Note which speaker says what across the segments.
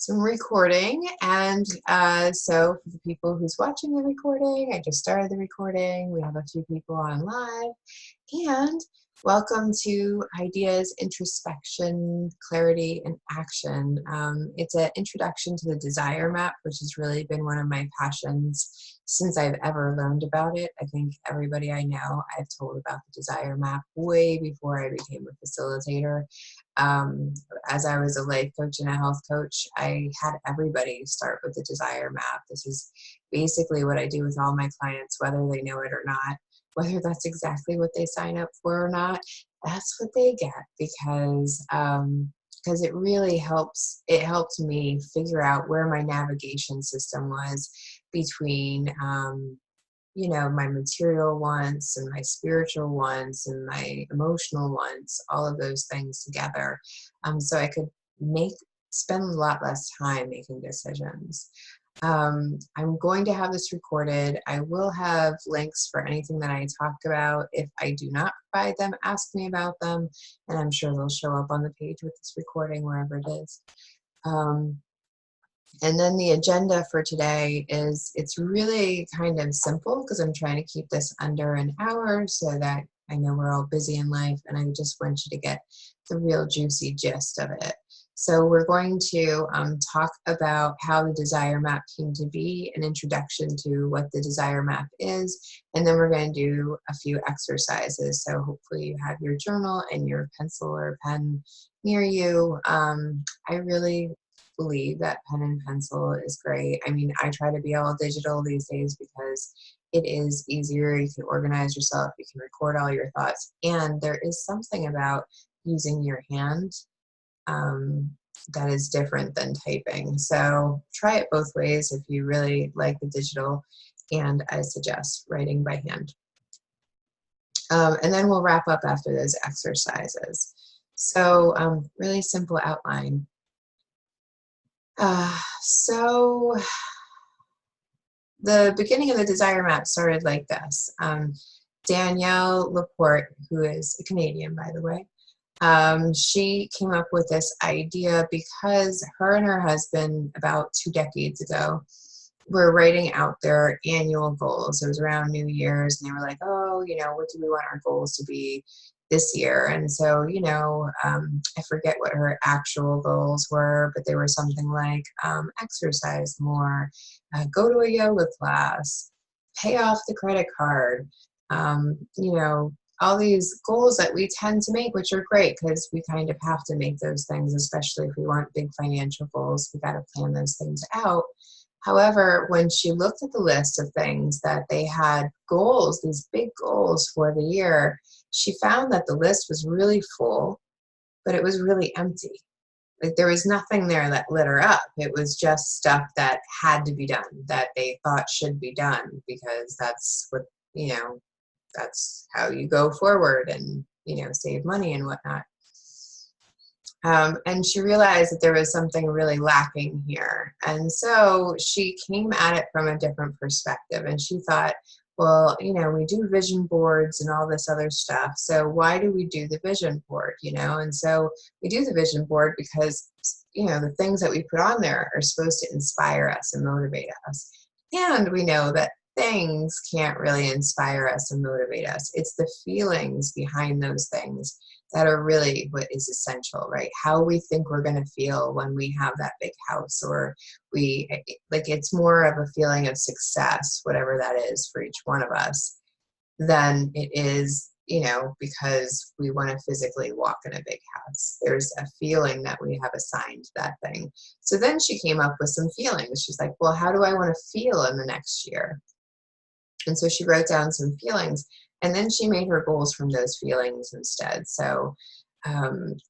Speaker 1: So I'm recording, and so for the people who's watching the recording, I just started the recording. We have a few people on live, and welcome to Ideas, Introspection, Clarity, and Action. It's an introduction to the desire map, which has really been one of my passions since I've ever learned about it. I think everybody I know I've told about the desire map way before I became a facilitator. As I was a life coach and a health coach, I had everybody start with the desire map. This is basically what I do with all my clients, whether they know it or not, whether that's exactly what they sign up for or not. That's what they get because it really helps. It helped me figure out where my navigation system was between my material wants and my spiritual wants and my emotional wants, all of those things together. So I could spend a lot less time making decisions. I'm going to have this recorded. I will have links for anything that I talk about. If I do not provide them, ask me about them, and I'm sure they'll show up on the page with this recording, wherever it is. And then the agenda for today it's really kind of simple because I'm trying to keep this under an hour so that I know we're all busy in life, and I just want you to get the real juicy gist of it. So we're going to talk about how the desire map came to be, an introduction to what the desire map is, and then we're going to do a few exercises. So hopefully you have your journal and your pencil or pen near you. I really believe that pen and pencil is great. I mean, I try to be all digital these days because it is easier. You can organize yourself, you can record all your thoughts, and there is something about using your hand that is different than typing. So try it both ways if you really like the digital, and I suggest writing by hand. And then we'll wrap up after those exercises. So really simple outline. So the beginning of the desire map started like this. Danielle Laporte, who is a Canadian, by the way, she came up with this idea because her and her husband, about 2 decades ago, were writing out their annual goals. It was around New Year's, and they were like, oh, what do we want our goals to be this year? And so, I forget what her actual goals were, but they were something like exercise more, go to a yoga class, pay off the credit card, all these goals that we tend to make, which are great because we kind of have to make those things, especially if we want big financial goals. We got to plan those things out. However, when she looked at the list of things that they had goals, these big goals for the year, she found that the list was really full, but it was really empty. Like there was nothing there that lit her up. It was just stuff that had to be done, that they thought should be done because that's what, that's how you go forward and, save money and whatnot. And she realized that there was something really lacking here. And so she came at it from a different perspective. And she thought, well, we do vision boards and all this other stuff. So why do we do the vision board, And so we do the vision board because, the things that we put on there are supposed to inspire us and motivate us. And we know that things can't really inspire us and motivate us. It's the feelings behind those things that are really what is essential, right? How we think we're going to feel when we have that big house, or it's more of a feeling of success, whatever that is for each one of us, than it is, because we want to physically walk in a big house. There's a feeling that we have assigned to that thing. So then she came up with some feelings. She's like, well, how do I want to feel in the next year? And so she wrote down some feelings, and then she made her goals from those feelings instead. So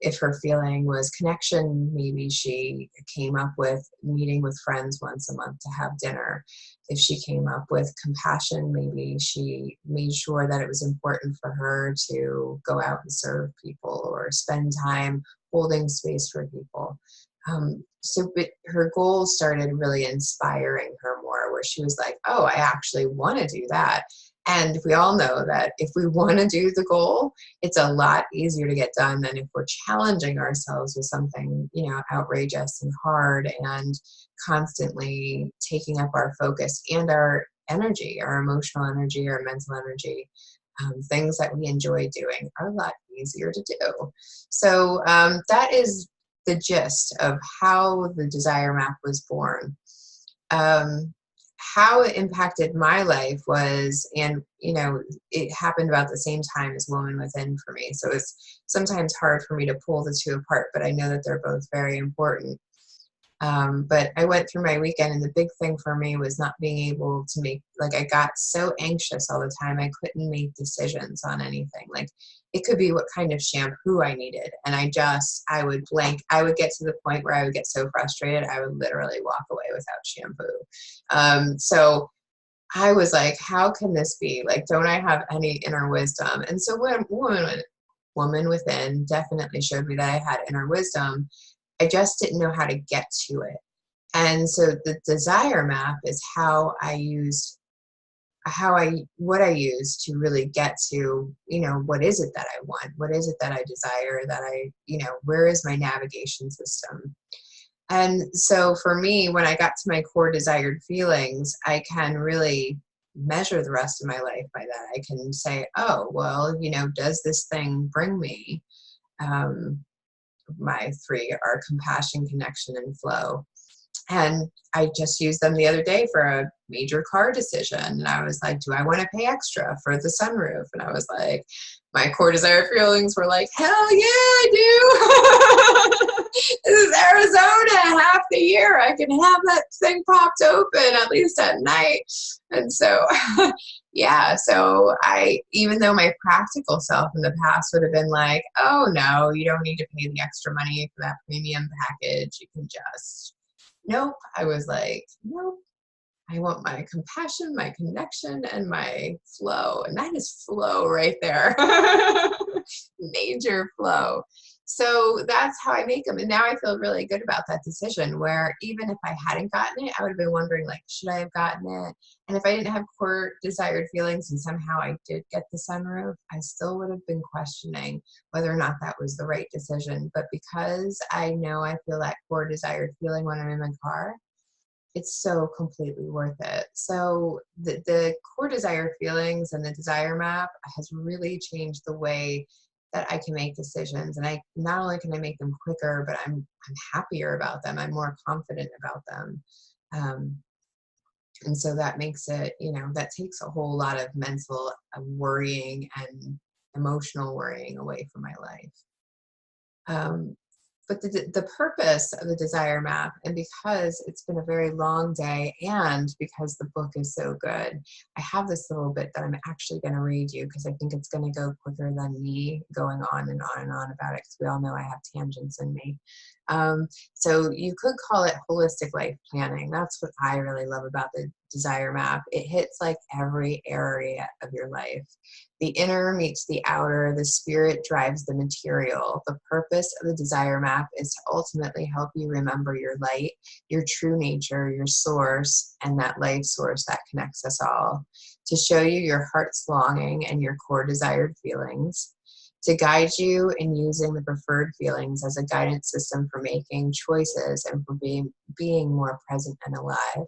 Speaker 1: if her feeling was connection, maybe she came up with meeting with friends once a month to have dinner. If she came up with compassion, maybe she made sure that it was important for her to go out and serve people or spend time holding space for people. But her goals started really inspiring her more, where she was like, oh, I actually want to do that. And we all know that if we want to do the goal, it's a lot easier to get done than if we're challenging ourselves with something, outrageous and hard and constantly taking up our focus and our energy, our emotional energy, our mental energy. Things that we enjoy doing are a lot easier to do. So that is the gist of how the desire map was born. Um, how it impacted my life was, and it happened about the same time as Woman Within for me. So it's sometimes hard for me to pull the two apart, but I know that they're both very important. But I went through my weekend, and the big thing for me was not being able to make, like, I got so anxious all the time. I couldn't make decisions on anything. Like, it could be what kind of shampoo I needed. And I would blank. I would get to the point where I would get so frustrated, I would literally walk away without shampoo. So I was like, how can this be? Like, don't I have any inner wisdom? And so when Woman Within definitely showed me that I had inner wisdom. I just didn't know how to get to it. And so the desire map is what I use to really get to, what is it that I want? What is it that I desire, that where is my navigation system? And so for me, when I got to my core desired feelings, I can really measure the rest of my life by that. I can say, oh, well, does this thing bring me, my three are compassion, connection, and flow. And I just used them the other day for a major car decision. And I was like, do I want to pay extra for the sunroof? And I was like, my core desire feelings were like, hell yeah, I do. This is Arizona, half the year. I can have that thing popped open at least at night. And so, yeah, so even though my practical self in the past would have been like, oh no, you don't need to pay the extra money for that premium package. You can just, nope. I was like, nope. I want my compassion, my connection, and my flow. And that is flow right there. Major flow. So that's how I make them. And now I feel really good about that decision, where even if I hadn't gotten it, I would have been wondering, like, should I have gotten it? And if I didn't have core desired feelings and somehow I did get the sunroof, I still would have been questioning whether or not that was the right decision. But because I know I feel that core desired feeling when I'm in my car, it's so completely worth it. So the core desire feelings and the desire map has really changed the way that I can make decisions. And I not only can I make them quicker, but I'm happier about them. I'm more confident about them. Um, and so that makes it, that takes a whole lot of mental worrying and emotional worrying away from my life. Um, but the purpose of the desire map, and because it's been a very long day and because the book is so good, I have this little bit that I'm actually going to read you because I think it's going to go quicker than me going on and on and on about it, because we all know I have tangents in me. So you could call it holistic life planning. That's what I really love about the desire map. It hits like every area of your life. The inner meets the outer, the spirit drives the material. The purpose of the desire map is to ultimately help you remember your light, your true nature, your source, and that life source that connects us all. To show you your heart's longing and your core desired feelings. To guide you in using the preferred feelings as a guidance system for making choices and for being more present and alive.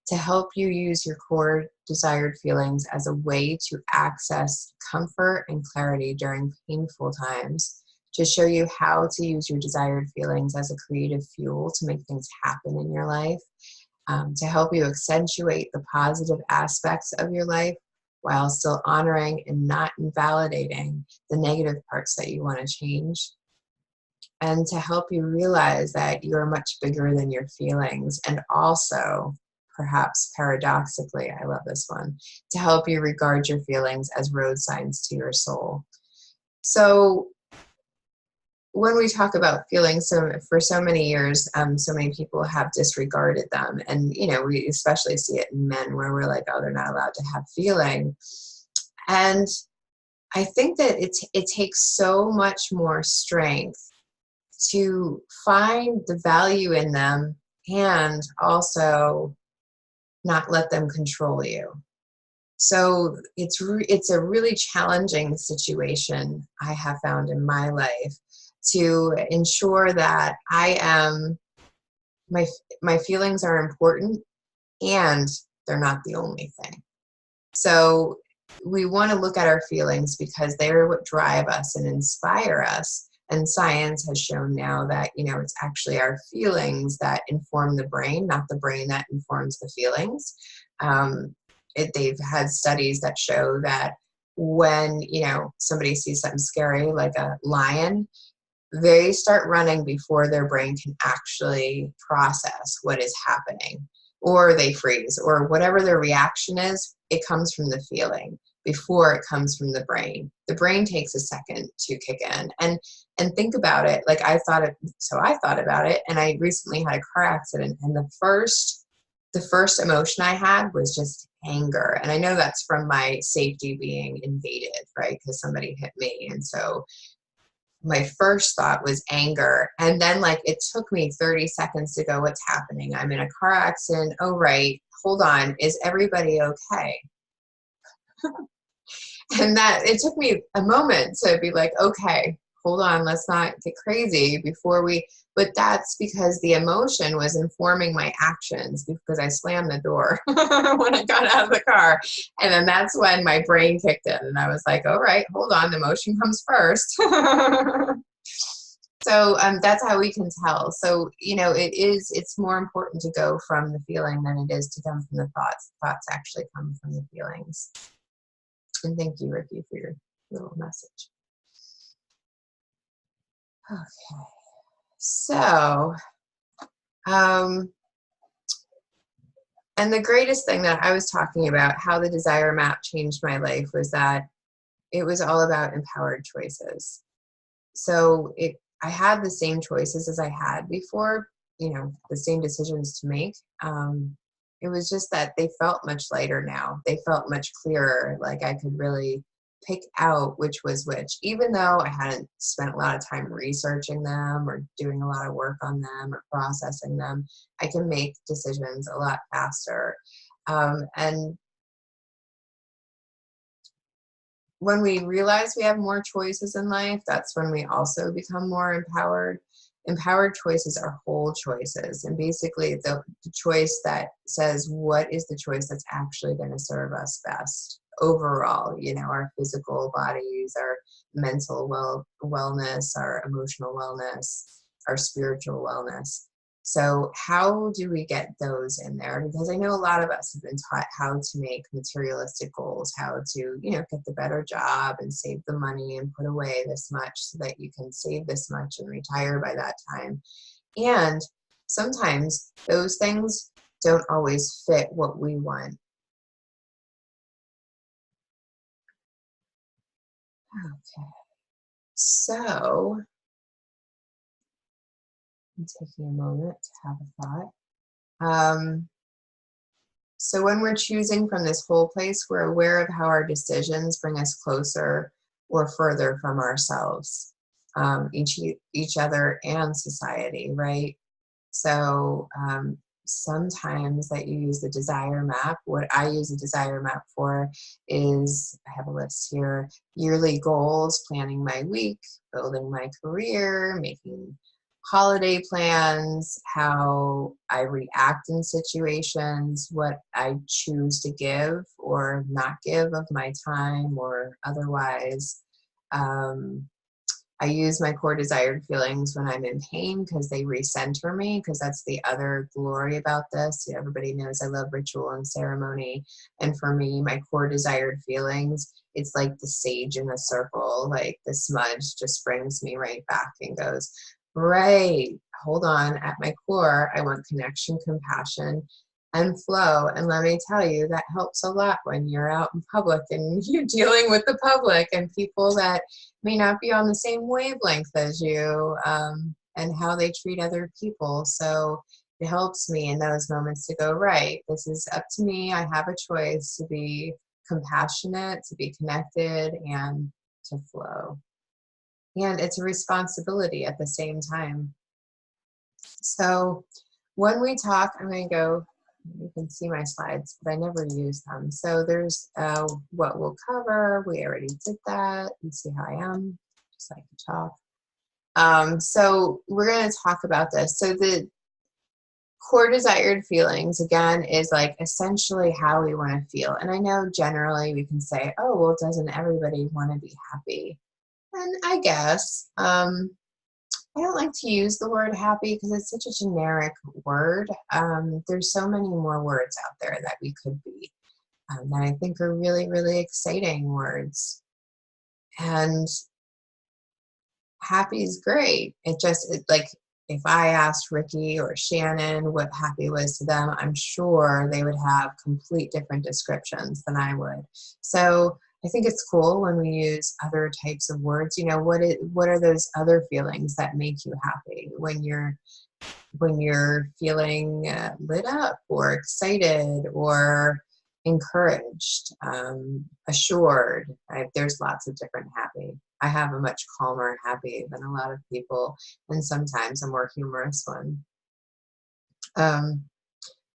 Speaker 1: To help you use your core desired feelings as a way to access comfort and clarity during painful times, to show you how to use your desired feelings as a creative fuel to make things happen in your life, to help you accentuate the positive aspects of your life while still honoring and not invalidating the negative parts that you want to change, and to help you realize that you're much bigger than your feelings, and also, perhaps paradoxically, I love this one, to help you regard your feelings as road signs to your soul. So when we talk about feelings, so for so many years, so many people have disregarded them. And, we especially see it in men where we're like, oh, they're not allowed to have feeling. And I think that it takes so much more strength to find the value in them and also not let them control you. So it's a really challenging situation I have found in my life to ensure that my my feelings are important and they're not the only thing. So we want to look at our feelings because they're what drive us and inspire us. And science has shown now that, it's actually our feelings that inform the brain, not the brain that informs the feelings. Um, they've had studies that show that when, somebody sees something scary like a lion, they start running before their brain can actually process what is happening, or they freeze, or whatever their reaction is, it comes from the feeling before it comes from the brain. The brain takes a second to kick in. And think about it, like I thought about it, and I recently had a car accident, and the first emotion I had was just anger. And I know that's from my safety being invaded, right? Because somebody hit me. And so my first thought was anger. And then, like, it took me 30 seconds to go, what's happening? I'm in a car accident. Oh, right. Hold on. Is everybody okay? And that it took me a moment to be like, okay, hold on. Let's not get crazy but that's because the emotion was informing my actions because I slammed the door when I got out of the car. And then that's when my brain kicked in. And I was like, all right, hold on. The emotion comes first. So that's how we can tell. So, it's more important to go from the feeling than it is to come from the thoughts. Thoughts actually come from the feelings. And thank you, Ricky, for your little message. Okay. So, and the greatest thing that I was talking about, how the desire map changed my life, was that it was all about empowered choices. So I had the same choices as I had before, the same decisions to make. It was just that they felt much lighter now. They felt much clearer. Like I could really pick out which was which, even though I hadn't spent a lot of time researching them or doing a lot of work on them or processing them. I can make decisions a lot faster. And when we realize we have more choices in life, that's when we also become more empowered. Empowered choices are whole choices. And basically, the choice that says what is the choice that's actually going to serve us best overall, our physical bodies, our mental wellness, our emotional wellness, our spiritual wellness. So how do we get those in there? Because I know a lot of us have been taught how to make materialistic goals, how to, get the better job and save the money and put away this much so that you can save this much and retire by that time. And sometimes those things don't always fit what we want. Okay. So I'm taking a moment to have a thought. So when we're choosing from this whole place, we're aware of how our decisions bring us closer or further from ourselves, each other and society, right? So sometimes that you use the desire map. What I use a desire map for is, I have a list here, yearly goals, planning my week, building my career, making holiday plans, how I react in situations, what I choose to give or not give of my time or otherwise. Um, I use my core desired feelings when I'm in pain because they recenter me, because that's the other glory about this. Everybody knows I love ritual and ceremony. And for me, my core desired feelings, it's like the sage in a circle, like the smudge just brings me right back and goes, right, hold on, at my core, I want connection, compassion, and flow. And let me tell you, that helps a lot when you're out in public and you're dealing with the public and people that may not be on the same wavelength as you, and how they treat other people. So it helps me in those moments to go, right, this is up to me. I have a choice to be compassionate, to be connected, and to flow. And it's a responsibility at the same time. So when we talk, I'm going to go You can see my slides, but I never use them. So there's what we'll cover. We already did that. You see how I am, just like to talk. So we're going to talk about this. So the core desired feelings, again, is like essentially how we want to feel. And I know generally we can say, oh, well, doesn't everybody want to be happy? And I guess I don't like to use the word happy because it's such a generic word. There's so many more words out there that we could be that I think are really, really exciting words. And happy is great. Like if I asked Ricky or Shannon what happy was to them, I'm sure they would have complete different descriptions than I would. So I think it's cool when we use other types of words. You know, what are those other feelings that make you happy when you're feeling lit up or excited or encouraged, assured. There's lots of different happy. I have a much calmer happy than a lot of people, and sometimes a more humorous one.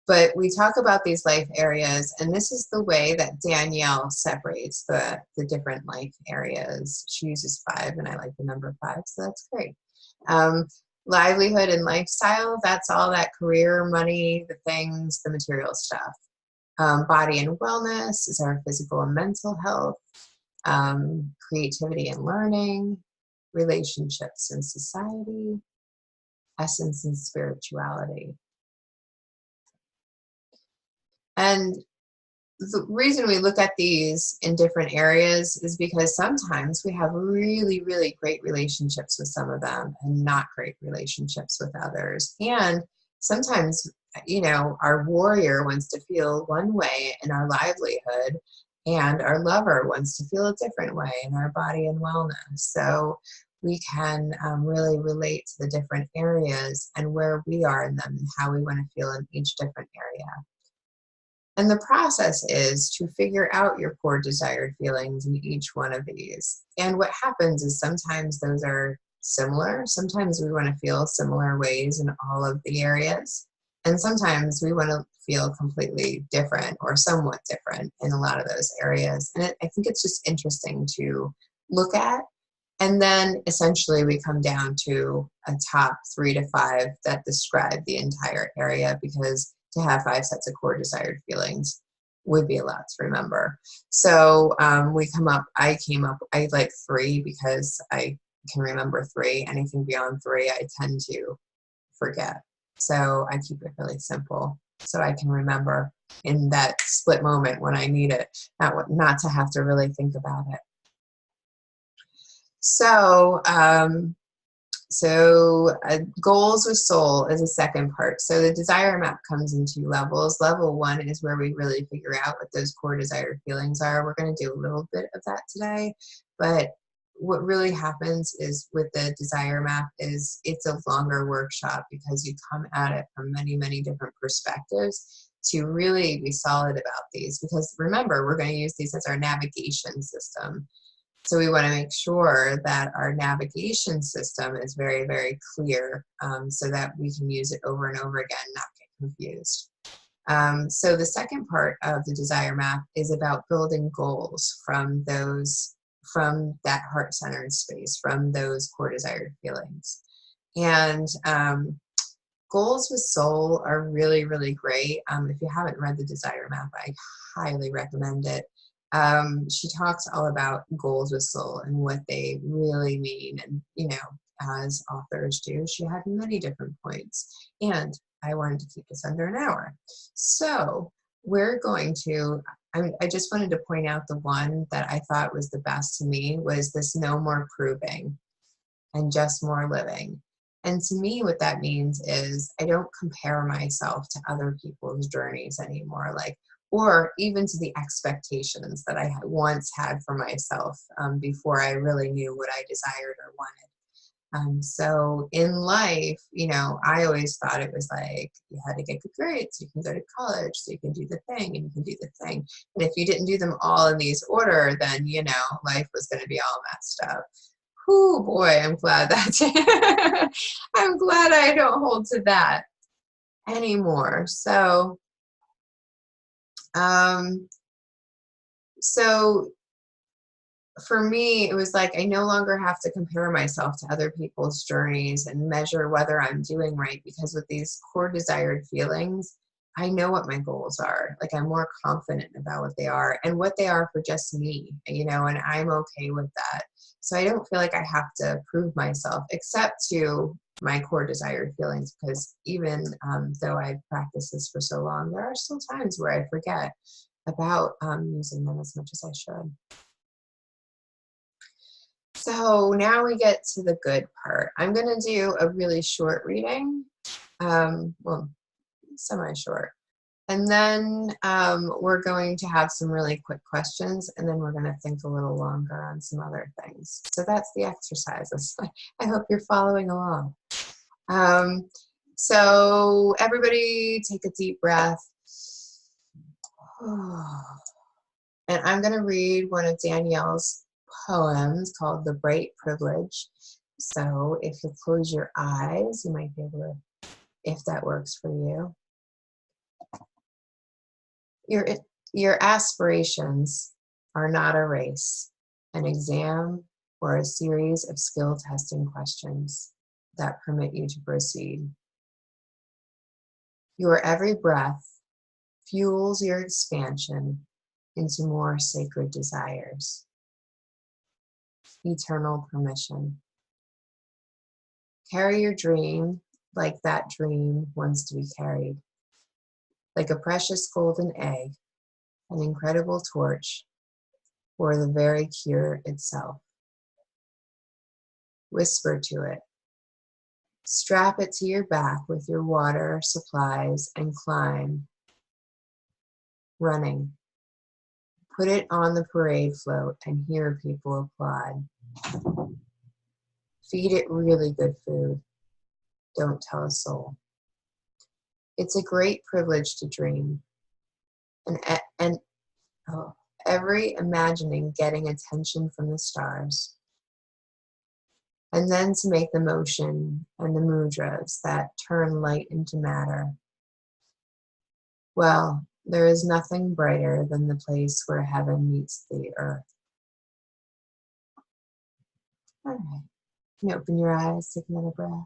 Speaker 1: But we talk about these life areas, and this is the way that Danielle separates the different life areas. She uses 5, and I like the number 5, so that's great. Livelihood and lifestyle, that's all that career, money, the things, the material stuff. Body and wellness is our physical and mental health. Creativity and learning, relationships and society, essence and spirituality. And the reason we look at these in different areas is because sometimes we have really, really great relationships with some of them and not great relationships with others. And sometimes, you know, our warrior wants to feel one way in our livelihood, and our lover wants to feel a different way in our body and wellness. So we can really relate to the different areas and where we are in them and how we want to feel in each different area. And the process is to figure out your core desired feelings in each one of these. And what happens is sometimes those are similar. Sometimes we want to feel similar ways in all of the areas. And sometimes we want to feel completely different or somewhat different in a lot of those areas. And I think it's just interesting to look at. And then essentially we come down to a top 3 to 5 that describe the entire area, because to have 5 sets of core desired feelings would be a lot to remember. So I like 3 because I can remember 3. Anything beyond 3, I tend to forget. So I keep it really simple so I can remember in that split moment when I need it, not to have to really think about it. So, goals with soul is a second part. So the desire map comes in 2 levels. Level 1 is where we really figure out what those core desired feelings are. We're going to do a little bit of that today, but what really happens is with the desire map is it's a longer workshop because you come at it from many, many different perspectives to really be solid about these. Because remember, we're going to use these as our navigation system. So we want to make sure that our navigation system is very, very clear, so that we can use it over and over again, not get confused. So the second part of the desire map is about building goals from that heart-centered space, from those core desired feelings. And goals with soul are really, really great. If you haven't read the desire map, I highly recommend it. She talks all about goals with soul and what they really mean. And, you know, as authors do, she had many different points. And I wanted to keep this under an hour. So I just wanted to point out the one that I thought was the best to me was this no more proving and just more living. And to me, what that means is I don't compare myself to other people's journeys anymore. Or even to the expectations that I once had for myself before I really knew what I desired or wanted. So in life, you know, I always thought it was like you had to get good grades, so you can go to college, so you can do the thing, and you can do the thing. And if you didn't do them all in these order, then, you know, life was going to be all messed up. Oh boy, I'm glad I'm glad I don't hold to that anymore. So Um, so for me, it was like I no longer have to compare myself to other people's journeys and measure whether I'm doing right, because with these core desired feelings, I know what my goals are. Like I'm more confident about what they are and what they are for just me, and I'm okay with that. So I don't feel like I have to prove myself except to my core desired feelings, because even though I've practiced this for so long, there are still times where I forget about using them as much as I should. So now we get to the good part. I'm going to do a really short reading, well, semi-short. And then we're going to have some really quick questions, and then we're going to think a little longer on some other things. So that's the exercises. I hope you're following along. So everybody take a deep breath. And I'm going to read one of Danielle's poems called The Bright Privilege. So if you close your eyes, you might be able to, if that works for you. Your aspirations are not a race, an exam, or a series of skill testing questions that permit you to proceed. Your every breath fuels your expansion into more sacred desires. Eternal permission. Carry your dream like that dream wants to be carried. Like a precious golden egg, an incredible torch, or the very cure itself. Whisper to it. Strap it to your back with your water, supplies, and climb. Running. Put it on the parade float and hear people applaud. Feed it really good food. Don't tell a soul. It's a great privilege to dream. And every imagining getting attention from the stars. And then to make the motion and the mudras that turn light into matter. Well, there is nothing brighter than the place where heaven meets the earth. All right. You can open your eyes, take another breath.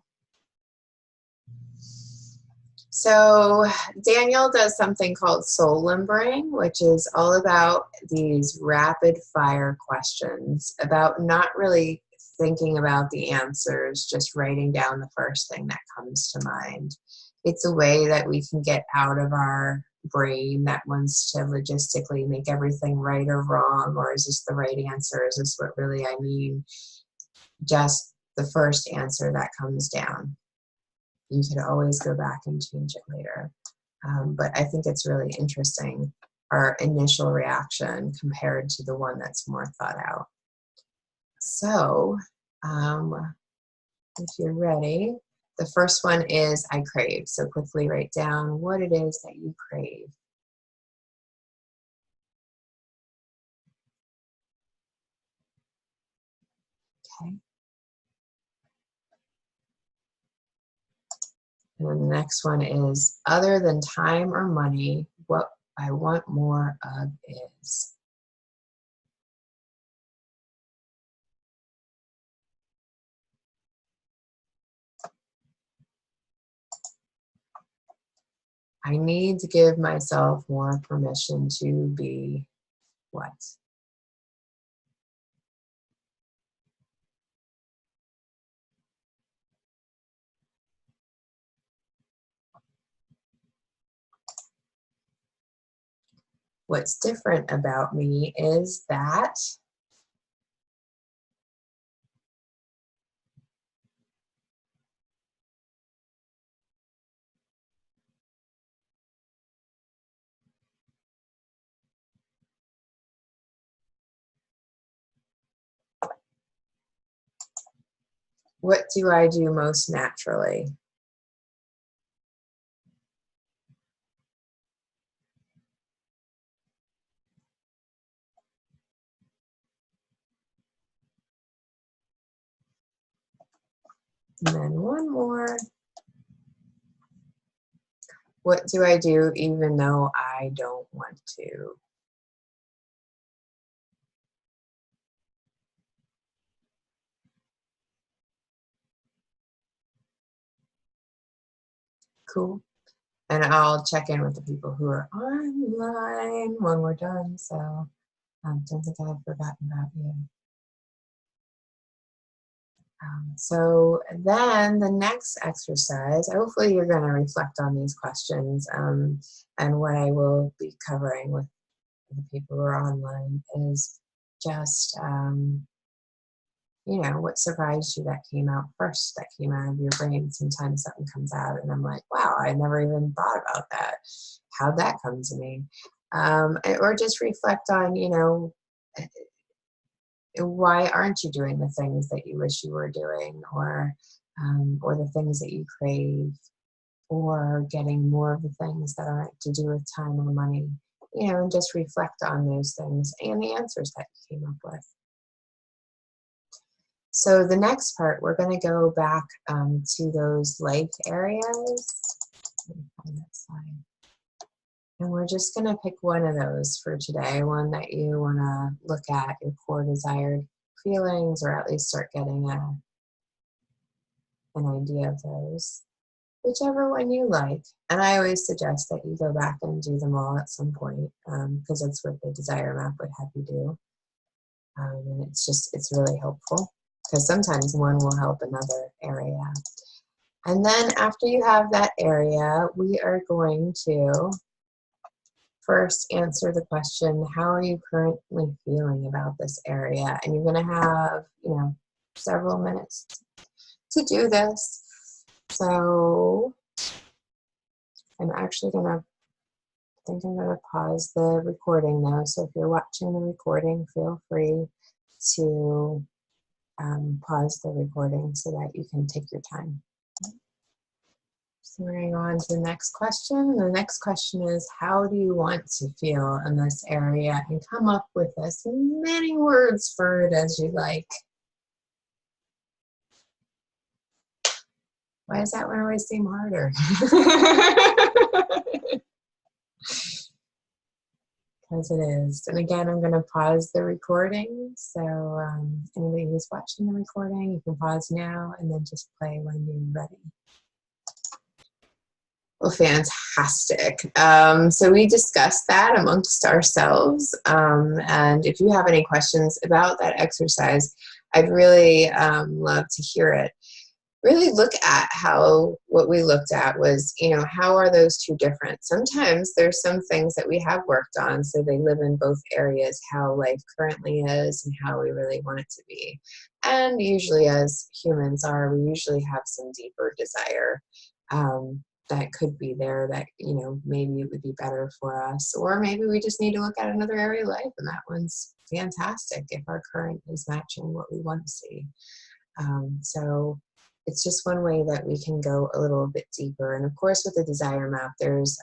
Speaker 1: So Daniel does something called soul limbering, which is all about these rapid fire questions, about not really thinking about the answers, just writing down the first thing that comes to mind. It's a way that we can get out of our brain that wants to logistically make everything right or wrong, or is this the right answer? Is this what really I mean? Just the first answer that comes down. You could always go back and change it later. But I think it's really interesting, our initial reaction compared to the one that's more thought out. So if you're ready, the first one is I crave. So quickly write down what it is that you crave. Okay. And then the next one is other than time or money, what I want more of is. I need to give myself more permission to be what? What's different about me is that what do I do most naturally? And then one more. What do I do even though I don't want to? Cool. And I'll check in with the people who are online when we're done. So don't think I've forgotten about you. So then the next exercise, hopefully you're going to reflect on these questions, and what I will be covering with the people who are online is just, what surprised you that came out first, that came out of your brain. Sometimes something comes out and I'm like, wow, I never even thought about that. How'd that come to me? Or just reflect on, why aren't you doing the things that you wish you were doing, or the things that you crave, or getting more of the things that aren't to do with time or money, and just reflect on those things and the answers that you came up with. So the next part, we're going to go back to those light areas. Let me find that slide. And we're just going to pick one of those for today, one that you want to look at, your core desired feelings, or at least start getting an idea of those. Whichever one you like. And I always suggest that you go back and do them all at some point, because that's what the desire map would have you do. And it's really helpful, because sometimes one will help another area. And then after you have that area, we are going to first answer the question, how are you currently feeling about this area? And you're going to have, several minutes to do this. So I'm actually I'm going to pause the recording now. So if you're watching the recording, feel free to pause the recording so that you can take your time. So we're going on to the next question. The next question is, how do you want to feel in this area? And come up with as many words for it as you like. Why does that one always seem harder? Because it is. And again, I'm going to pause the recording. So anybody who's watching the recording, you can pause now and then just play when you're ready. Well, fantastic. So we discussed that amongst ourselves. And if you have any questions about that exercise, I'd really love to hear it. Really look at how what we looked at was, how are those two different? Sometimes there's some things that we have worked on, so they live in both areas, how life currently is and how we really want it to be. And usually as humans are, we usually have some deeper desire that could be there that, maybe it would be better for us. Or maybe we just need to look at another area of life, and that one's fantastic if our current is matching what we want to see. So it's just one way that we can go a little bit deeper. And of course, with the desire map, there's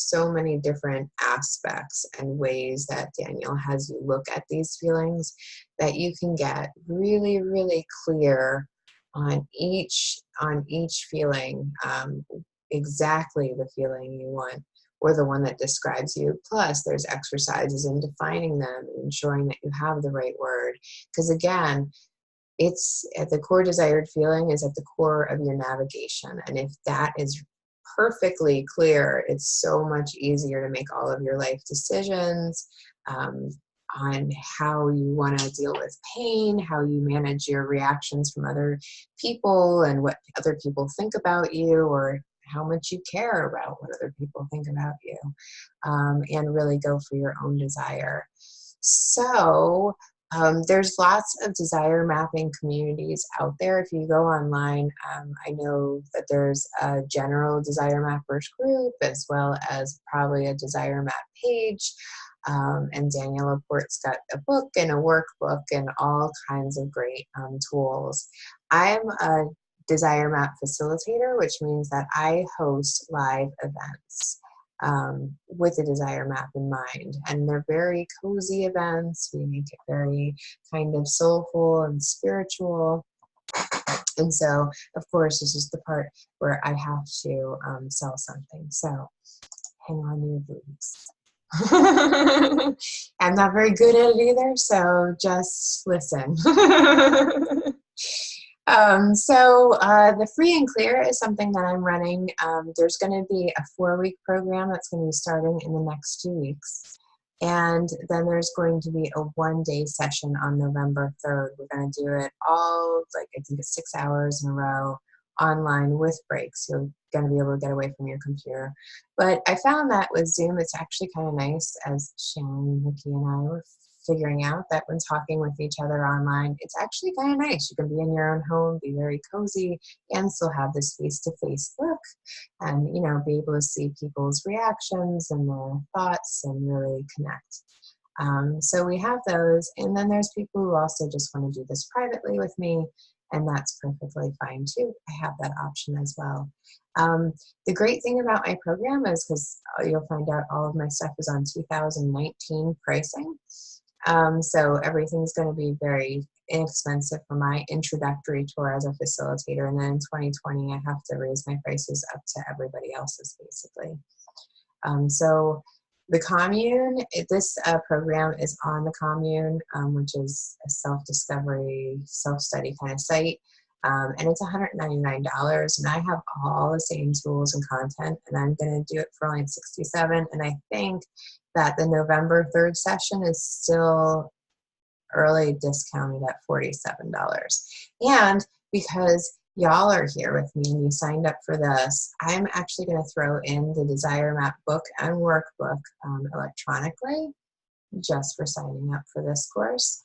Speaker 1: so many different aspects and ways that Daniel has you look at these feelings that you can get really, really clear on each feeling, exactly the feeling you want, or the one that describes you. Plus, there's exercises in defining them and ensuring that you have the right word. Because again, it's at the core desired feeling is at the core of your navigation. And if that is perfectly clear, it's so much easier to make all of your life decisions on how you want to deal with pain, how you manage your reactions from other people and what other people think about you, or how much you care about what other people think about you, and really go for your own desire. So there's lots of desire mapping communities out there. If you go online, I know that there's a general desire mappers group, as well as probably a desire map page. And Daniel Laporte's got a book and a workbook and all kinds of great tools. I'm a desire map facilitator, which means that I host live events with a desire map in mind. And they're very cozy events. We make it very kind of soulful and spiritual. And so, of course, this is the part where I have to sell something. So hang on to your boots. I'm not very good at it either, so just listen. The free and clear is something that I'm running. There's going to be a 4-week program that's going to be starting in the next 2 weeks. And then there's going to be a 1-day session on November 3rd. We're going to do it all, like I think it's 6 hours in a row online with breaks. You're going to be able to get away from your computer. But I found that with Zoom, it's actually kind of nice, as Shannon, Nikki, and I were figuring out, that when talking with each other online, it's actually kind of nice. You can be in your own home, be very cozy, and still have this face-to-face look, and be able to see people's reactions and their thoughts and really connect. So we have those, and then there's people who also just want to do this privately with me, and that's perfectly fine too. I have that option as well. The great thing about my program is, because you'll find out all of my stuff is on 2019 pricing. So everything's going to be very inexpensive for my introductory tour as a facilitator. And then in 2020, I have to raise my prices up to everybody else's, basically. So the commune, this program is on the commune, which is a self-discovery, self-study kind of site. And it's $199, and I have all the same tools and content, and I'm going to do it for only $67. And I think that the November 3rd session is still early discounted at $47. And because y'all are here with me and you signed up for this, I'm actually going to throw in the Desire Map book and workbook electronically, just for signing up for this course.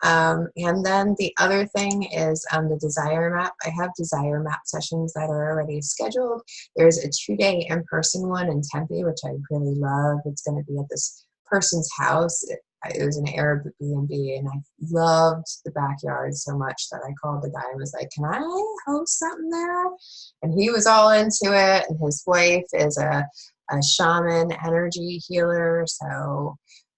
Speaker 1: And then the other thing is the Desire Map. I have Desire Map sessions that are already scheduled. There's a 2-day in-person one in Tempe, which I really love. It's going to be at this person's house. It was an Airbnb, and I loved the backyard so much that I called the guy and was like, "Can I host something there?" And he was all into it, and his wife is a shaman energy healer, so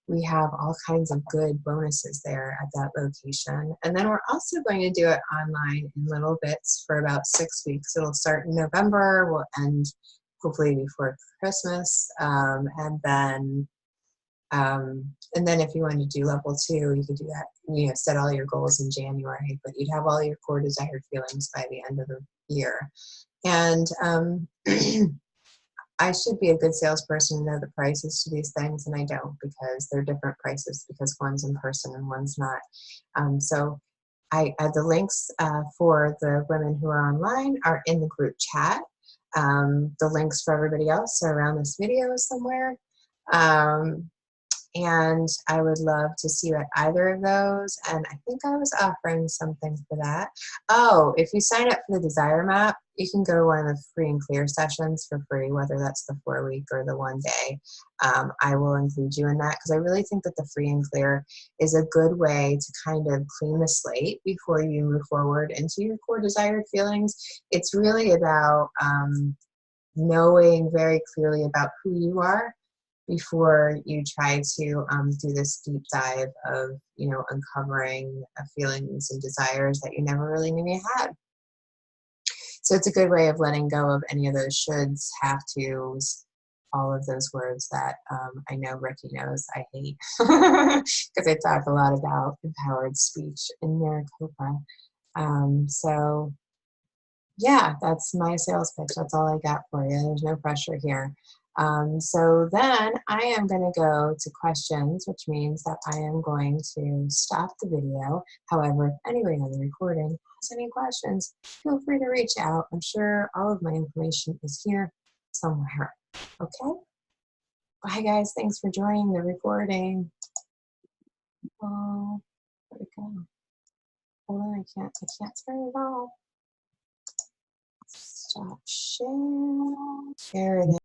Speaker 1: we have all kinds of good bonuses there at that location. And then we're also going to do it online in little bits for about 6 weeks. It'll start in November, will end hopefully before Christmas, and then if you want to do level 2, you could do that, set all your goals in January, but you'd have all your core desired feelings by the end of the year. And I should be a good salesperson and know the prices to these things, and I don't, because they're different prices, because one's in person and one's not. So the links for the women who are online are in the group chat. The links for everybody else are around this video somewhere. And I would love to see you at either of those. And I think I was offering something for that. Oh, if you sign up for the Desire Map, you can go to one of the free and clear sessions for free, whether that's the 4-week or the 1-day. I will include you in that, because I really think that the free and clear is a good way to kind of clean the slate before you move forward into your core desired feelings. It's really about knowing very clearly about who you are before you try to do this deep dive of, uncovering feelings and desires that you never really knew you had. So it's a good way of letting go of any of those shoulds, have tos, all of those words that I know Ricky knows I hate, because I talk a lot about empowered speech in Maricopa. So yeah, that's my sales pitch. That's all I got for you. There's no pressure here. So then I am going to go to questions, which means that I am going to stop the video. However, if anybody on the recording has any questions, feel free to reach out. I'm sure all of my information is here somewhere. Okay? Bye, guys. Thanks for joining the recording. Oh, where'd it go? Hold on, I can't turn it off. Stop sharing. There it is.